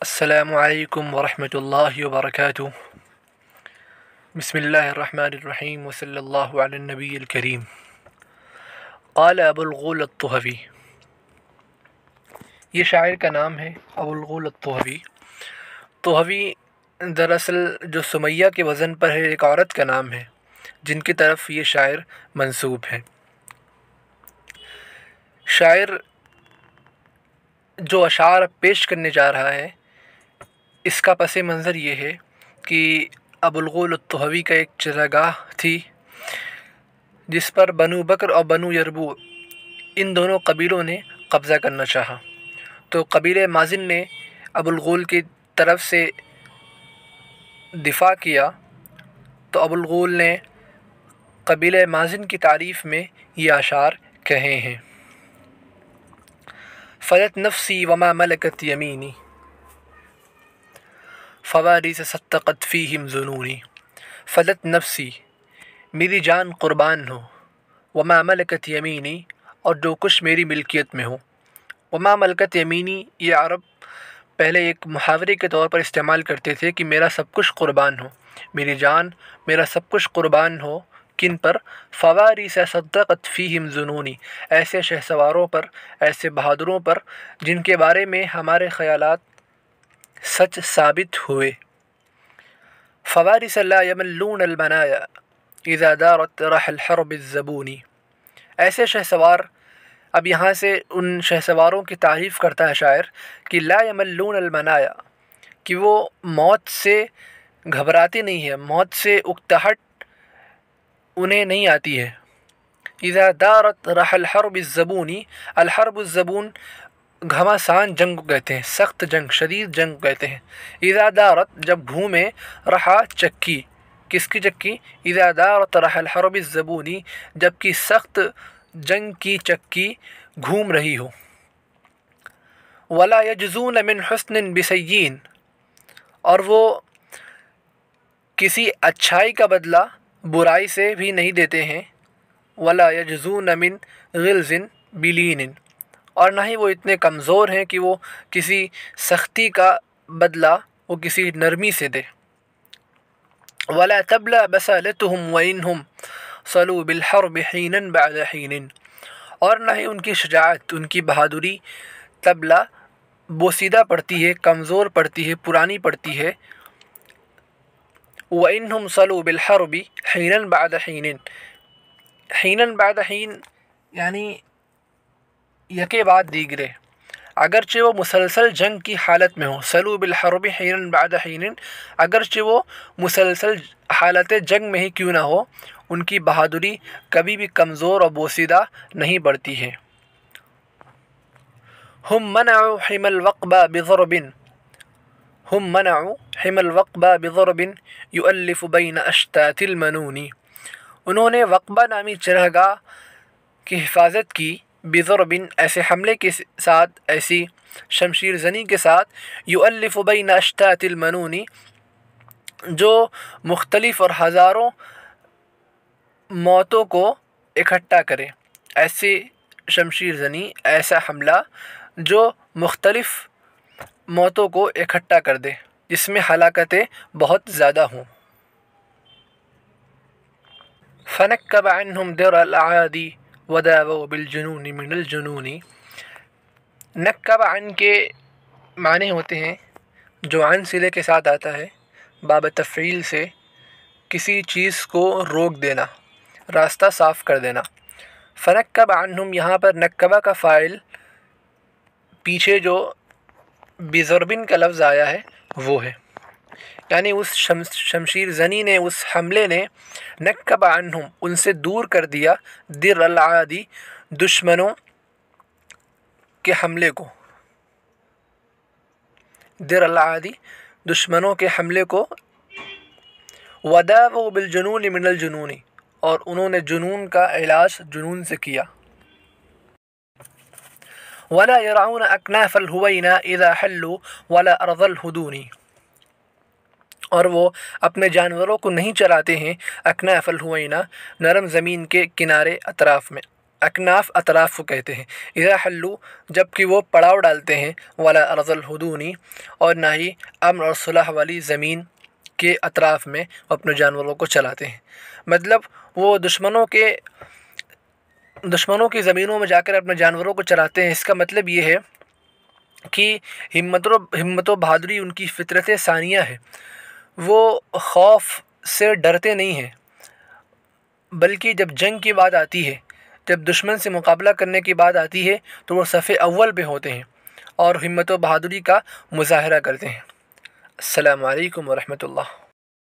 السلام علیکم ورحمۃ اللہ وبرکاتہ۔ بسم اللہ الرحمن الرحیم وصلی اللہ علی النبی الکریم۔ قال ابو الغول الطحوی، یہ شاعر کا نام ہے ابو الغول الطحوی۔ طحوی دراصل جو سمیہ کے وزن پر ہے ایک عورت کا نام ہے جن کی طرف یہ شاعر منسوب ہے۔ شاعر جو اشعار پیش کرنے جا رہا ہے اس کا پس منظر یہ ہے کہ ابو الغول الطحوی کا ایک چراگاہ تھی جس پر بنو بکر اور بنو یربوع ان دونوں قبیلوں نے قبضہ کرنا چاہا، تو قبیلہ مازن نے ابو الغول کی طرف سے دفاع کیا، تو ابو الغول نے قبیلہ مازن کی تعریف میں یہ اشعار کہے ہیں۔ فلت نفسی وما ملکت یمینی فوارث صدقت فیہم ظنونی۔ فلت نفسی، میری جان قربان ہو، وما ملکت یمینی، اور جو کچھ میری ملکیت میں ہو۔ وما ملکت یمینی یہ عرب پہلے ایک محاورے کے طور پر استعمال کرتے تھے کہ میرا سب کچھ قربان ہو، میری جان میرا سب کچھ قربان ہو۔ کن پر؟ فوارث صدقت فیہم ظنونی، ایسے شہسواروں پر، ایسے بہادروں پر جن کے بارے میں ہمارے خیالات سچ ثابت ہوئے۔ فوارث لا یملون المنایا اذا دارت رح الحرب الزبونی، ایسے شہسوار، اب یہاں سے ان شہسواروں کی تعریف کرتا ہے شاعر کہ لا یملون المنایا، کہ وہ موت سے گھبراتے نہیں ہیں، موت سے اکتاہٹ انہیں نہیں آتی ہے۔ اذا دارت رح الحرب الزبونی، الحرب الزبون گھماسان جنگ کو کہتے ہیں، سخت جنگ، شدید جنگ کو کہتے ہیں۔ اذا دارت جب گھومے، رحا چکی، کس کی چکی؟ اذا دارت رح الحرب الزبونی، جب کہ سخت جنگ کی چکی گھوم رہی ہو۔ ولا یجزون من حسن بسیئین، اور وہ کسی اچھائی کا بدلہ برائی سے بھی نہیں دیتے ہیں۔ ولا یجزون من غلظ بلین، اور نہ ہی وہ اتنے کمزور ہیں کہ وہ کسی سختی کا بدلہ وہ کسی نرمی سے دے۔ ولا تبلى بسالتهم وإنهم صلوا بالحرب حينا بعد حين، اور نہ ہی ان کی شجاعت، ان کی بہادری تبلا بوسیدہ پڑتی ہے، کمزور پڑتی ہے، پرانی پڑتی ہے۔ وإنهم صلوا بالحرب حينا بعد حين، حينا بعد حين یعنی یکے بعد دیگرے، اگرچہ وہ مسلسل جنگ کی حالت میں ہوں۔ صلوا بالحرب حینا بعد حین، اگرچہ وہ مسلسل حالت جنگ میں ہی کیوں نہ ہو، ان کی بہادری کبھی بھی کمزور اور بوسیدہ نہیں پڑتی ہے۔ ہم منعوا حمی الوقبہ بضرب، ہم منعوا حمی الوقبہ بضرب یؤلف بین اشتات المنون، انہوں نے وقبہ نامی چراگاہ کی حفاظت کی، بضرب ایسے حملے کے ساتھ، ایسی شمشیر زنی کے ساتھ، یؤلف بین اشتات المنون جو مختلف اور ہزاروں موتوں کو اکٹھا کرے، ایسی شمشیر زنی، ایسا حملہ جو مختلف موتوں کو اکٹھا کر دے، جس میں ہلاکتیں بہت زیادہ ہوں۔ فنکب عنہم درع الاعادی وداووا بالجنون من الجنون، نکب عن کے معنی ہوتے ہیں جو عن صلے کے ساتھ آتا ہے باب تفعیل سے، کسی چیز کو روک دینا، راستہ صاف کر دینا۔ فنکب عنہم، یہاں پر نکبہ کا فاعل پیچھے جو بضربن کا لفظ آیا ہے وہ ہے، یعنی اس شمشیر زنی نے، اس حملے نے، نکب عنہم ان سے دور کر دیا، درع العادی دشمنوں کے حملے کو، درع العادی دشمنوں کے حملے کو، وداووا بالجنون من الجنون، اور انہوں نے جنون کا علاج جنون سے کیا۔ ولا يرعون اکناف الہوینا اذا حلوا ولا ارض الہدون، اور وہ اپنے جانوروں کو نہیں چراتے ہیں اکناف الہوینا، نرم زمین کے کنارے اطراف میں، اکناف اطراف کو کہتے ہیں، اذا حلو جب کہ وہ پڑاؤ ڈالتے ہیں، ولا ارض الحدونی اور نہ ہی امن اور صلح والی زمین کے اطراف میں وہ اپنے جانوروں کو چلاتے ہیں۔ مطلب وہ دشمنوں کی زمینوں میں جا کر اپنے جانوروں کو چراتے ہیں۔ اس کا مطلب یہ ہے کہ ہمت و بہادری ان کی فطرت ثانیہ ہے، وہ خوف سے ڈرتے نہیں ہیں، بلکہ جب جنگ کی بات آتی ہے، جب دشمن سے مقابلہ کرنے کی بات آتی ہے تو وہ صف اول پہ ہوتے ہیں اور ہمت و بہادری کا مظاہرہ کرتے ہیں۔ السلام علیکم ورحمۃ اللہ۔